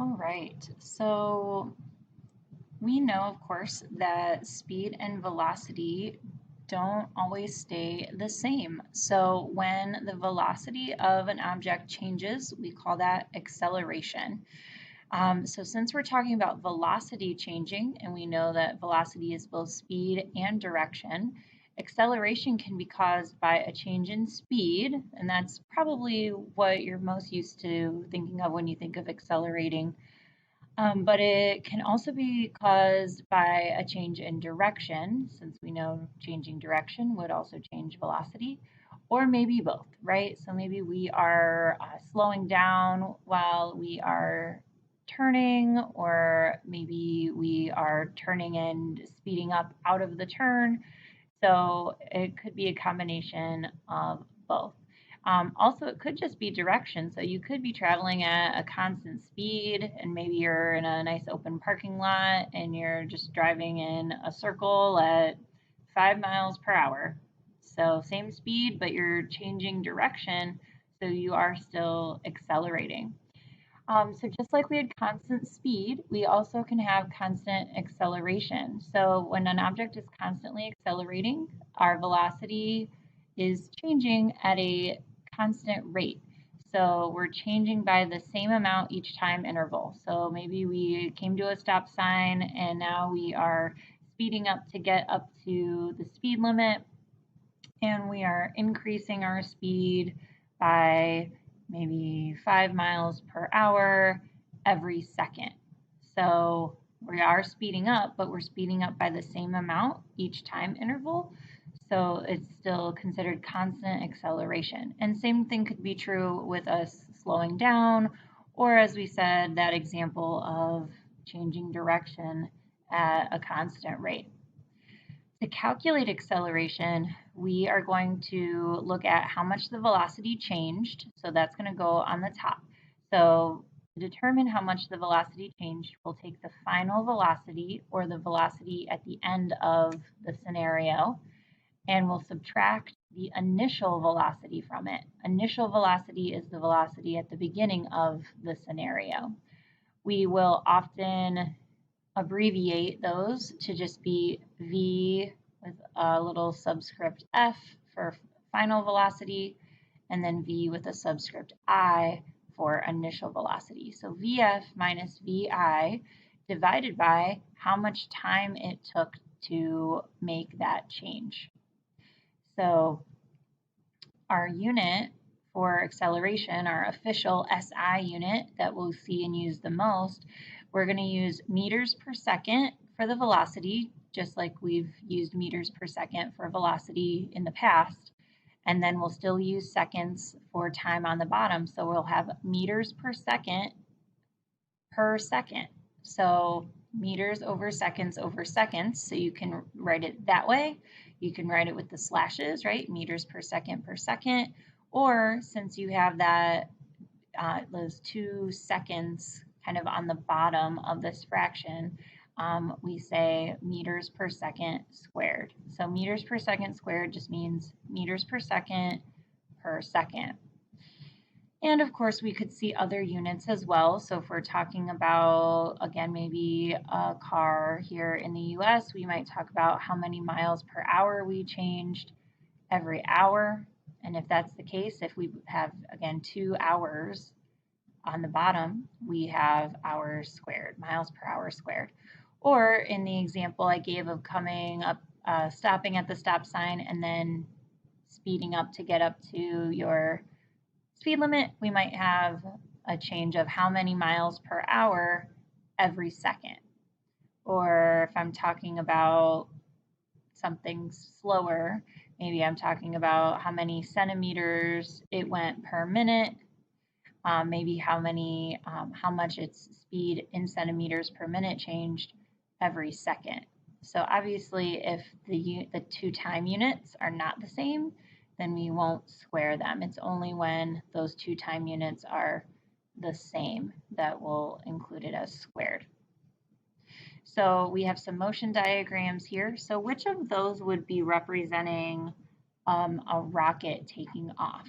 All right, so we know, of course, that speed and velocity don't always stay the same. So when the velocity of an object changes, we call that acceleration. So since we're talking about velocity changing, and we know that velocity is both speed and direction, acceleration can be caused by a change in speed, and that's probably what you're most used to thinking of when you think of accelerating. But it can also be caused by a change in direction, since we know changing direction would also change velocity, or maybe both, right? So maybe we are slowing down while we are turning, or maybe we are turning and speeding up out of the turn. So it could be a combination of both. Also, it could just be direction. So you could be traveling at a constant speed, and maybe you're in a nice open parking lot and you're just driving in a circle at 5 miles per hour. So same speed, but you're changing direction, so you are still accelerating. So just like we had constant speed, we also can have constant acceleration. So when an object is constantly accelerating, our velocity is changing at a constant rate. So we're changing by the same amount each time interval. So maybe we came to a stop sign and now we are speeding up to get up to the speed limit, and we are increasing our speed by maybe 5 miles per hour every second. So we are speeding up, but we're speeding up by the same amount each time interval. So it's still considered constant acceleration. And same thing could be true with us slowing down, or as we said, that example of changing direction at a constant rate. To calculate acceleration, we are going to look at how much the velocity changed. So that's going to go on the top. So to determine how much the velocity changed, we'll take the final velocity, or the velocity at the end of the scenario, and we'll subtract the initial velocity from it. Initial velocity is the velocity at the beginning of the scenario. We will often abbreviate those to just be v with a little subscript f for final velocity, and then v with a subscript I for initial velocity. So vf minus vi divided by how much time it took to make that change. So our unit for acceleration, our official SI unit that we'll see and use the most, we're going to use meters per second for the velocity, just like we've used meters per second for velocity in the past. And then we'll still use seconds for time on the bottom. So we'll have meters per second. So meters over seconds. So you can write it that way. You can write it with the slashes, right? Meters per second. Or since you have that, those 2 seconds kind of on the bottom of this fraction, we say meters per second squared. So meters per second squared just means meters per second. And of course, we could see other units as well. So if we're talking about, again, maybe a car here in the US, we might talk about how many miles per hour we changed every hour. And if that's the case, if we have, again, 2 hours on the bottom, we have hours squared, miles per hour squared. Or in the example I gave of coming up, stopping at the stop sign and then speeding up to get up to your speed limit, we might have a change of how many miles per hour every second. Or if I'm talking about something slower, maybe I'm talking about how many centimeters it went per minute, maybe how much its speed in centimeters per minute changed every second. So obviously, if the 2 time units are not the same, then we won't square them. It's only when those 2 time units are the same that we'll include it as squared. So we have some motion diagrams here. So which of those would be representing a rocket taking off?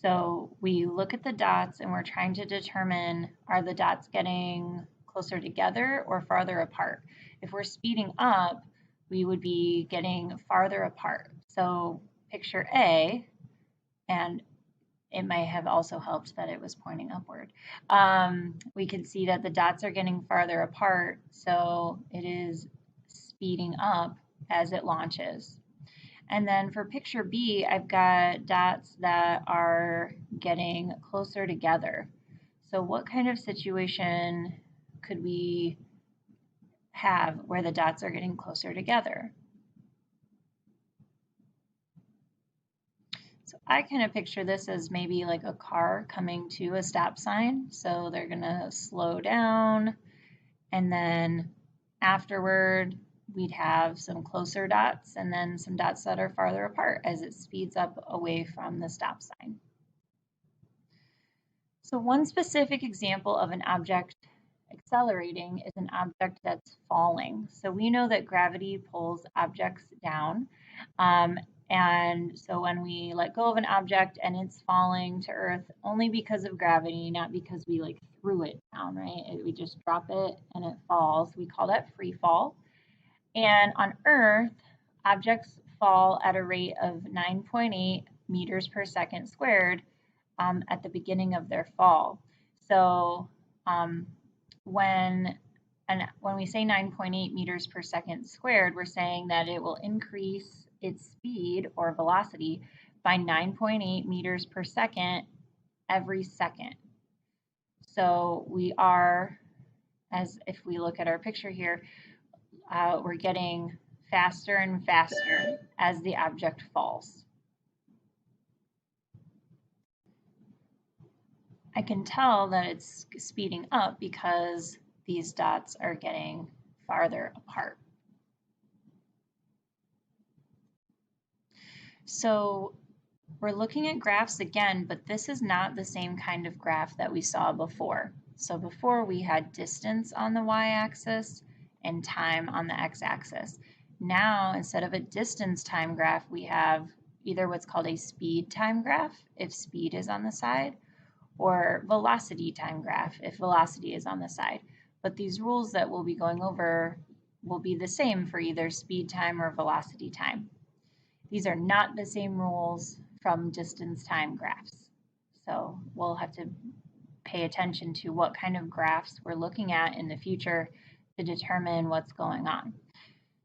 So we look at the dots and we're trying to determine, are the dots getting closer together or farther apart? If we're speeding up, we would be getting farther apart. So picture A, and it may have also helped that it was pointing upward. We can see that the dots are getting farther apart, so it is speeding up as it launches. And then for picture B, I've got dots that are getting closer together. So what kind of situation could we have where the dots are getting closer together? So I kind of picture this as maybe like a car coming to a stop sign. So they're going to slow down, and then afterward, we'd have some closer dots and then some dots that are farther apart as it speeds up away from the stop sign. So one specific example of an object accelerating is an object that's falling. So we know that gravity pulls objects down. And so when we let go of an object and it's falling to Earth only because of gravity, not because we like threw it down, right? We just drop it and it falls. We call that free fall. And on Earth, objects fall at a rate of 9.8 meters per second squared at the beginning of their fall. So when we say 9.8 meters per second squared, we're saying that it will increase its speed or velocity by 9.8 meters per second every second. So we are, as if we look at our picture here, we're getting faster and faster as the object falls. I can tell that it's speeding up because these dots are getting farther apart. So we're looking at graphs again, but this is not the same kind of graph that we saw before. So before we had distance on the y-axis and time on the x-axis. Now, instead of a distance time graph, we have either what's called a speed time graph, if speed is on the side, or velocity time graph, if velocity is on the side. But these rules that we'll be going over will be the same for either speed time or velocity time. These are not the same rules from distance time graphs. So we'll have to pay attention to what kind of graphs we're looking at in the future to determine what's going on.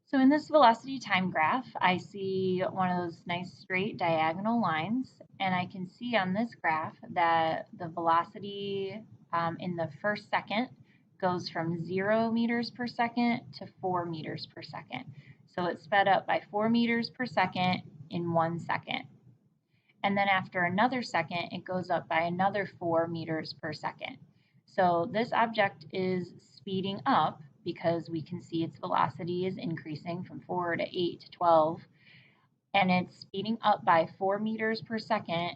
So in this velocity time graph, I see one of those nice straight diagonal lines, and I can see on this graph that the velocity in the first second goes from 0 meters per second to 4 meters per second. So it's sped up by 4 meters per second in 1 second. And then after another second, it goes up by another 4 meters per second. So this object is speeding up because we can see its velocity is increasing from 4 to 8 to 12, and it's speeding up by 4 meters per second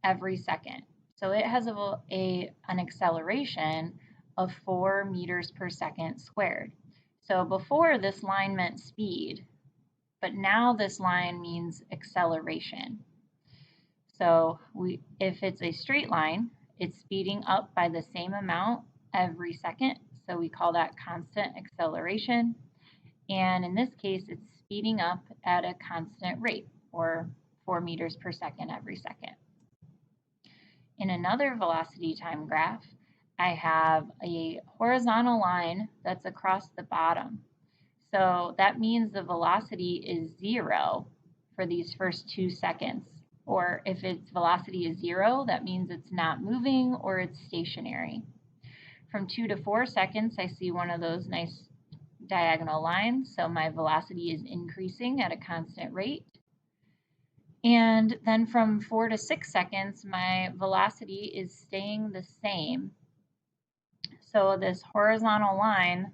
every second. So it has an acceleration of 4 meters per second squared. So before, this line meant speed, but now this line means acceleration. So if it's a straight line, it's speeding up by the same amount every second. So we call that constant acceleration. And in this case, it's speeding up at a constant rate, or 4 meters per second every second. In another velocity time graph, I have a horizontal line that's across the bottom. So that means the velocity is 0 for these first 2 seconds. Or if its velocity is 0, that means it's not moving or it's stationary. From 2 to 4 seconds, I see one of those nice diagonal lines, so my velocity is increasing at a constant rate. And then from 4 to 6 seconds, my velocity is staying the same. So this horizontal line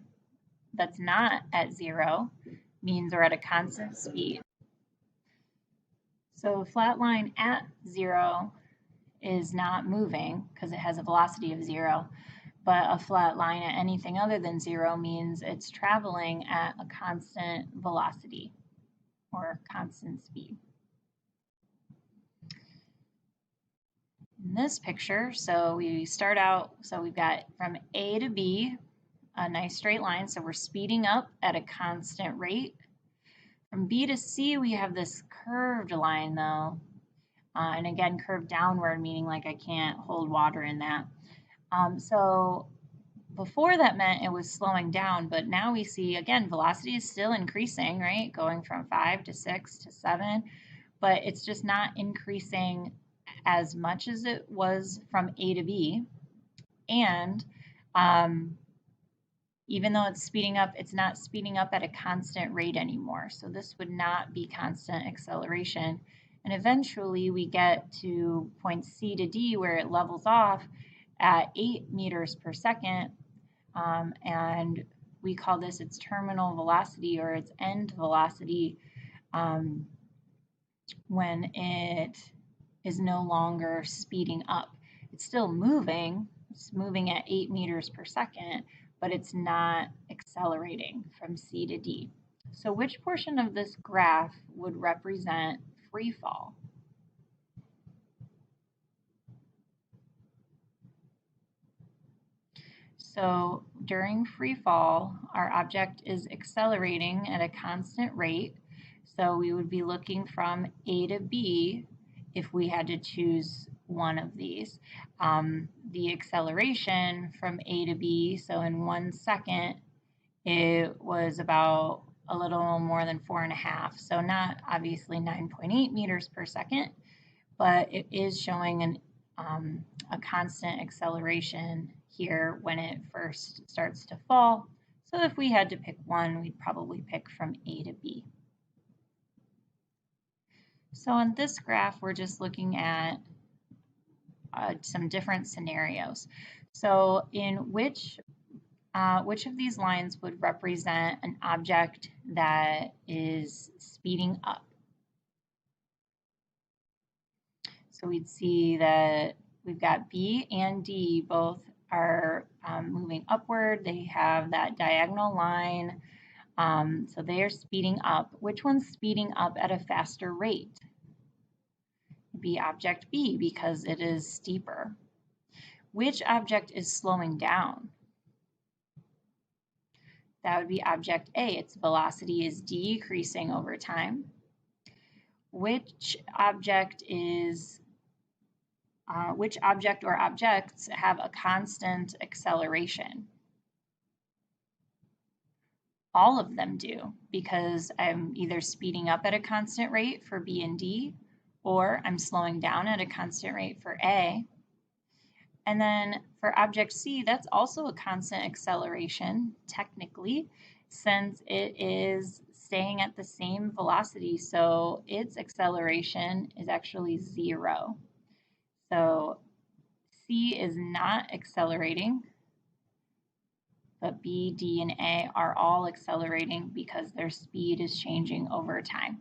that's not at 0 means we're at a constant speed. So a flat line at 0 is not moving because it has a velocity of 0. But a flat line at anything other than 0 means it's traveling at a constant velocity or constant speed. this picture, so we start out, so we've got from A to B, a nice straight line, so we're speeding up at a constant rate. From B to C, we have this curved line though, and again, curved downward, meaning like I can't hold water in that. So before that meant it was slowing down, but now we see, again, velocity is still increasing, right? Going from 5 to 6 to 7, but it's just not increasing as much as it was from A to B. And even though it's speeding up, it's not speeding up at a constant rate anymore. So this would not be constant acceleration. And eventually we get to point C to D where it levels off at 8 meters per second. And we call this its terminal velocity or its end velocity when it is no longer speeding up. It's still moving. It's moving at 8 meters per second, but it's not accelerating from C to D. So which portion of this graph would represent free fall? So during free fall, our object is accelerating at a constant rate. So we would be looking from A to B if we had to choose one of these. The acceleration from A to B, so in 1 second, it was about a little more than 4.5. So not obviously 9.8 meters per second, but it is showing a constant acceleration here when it first starts to fall. So if we had to pick one, we'd probably pick from A to B. So on this graph, we're just looking at some different scenarios. So in which of these lines would represent an object that is speeding up? So we'd see that we've got B and D both are moving upward. They have that diagonal line. So they are speeding up. Which one's speeding up at a faster rate? It'd be object B because it is steeper. Which object is slowing down? That would be object A. Its velocity is decreasing over time. Which object or objects have a constant acceleration? All of them do, because I'm either speeding up at a constant rate for B and D, or I'm slowing down at a constant rate for A. And then for object C, that's also a constant acceleration, technically, since it is staying at the same velocity, so its acceleration is actually 0. So C is not accelerating, but B, D, and A are all accelerating because their speed is changing over time.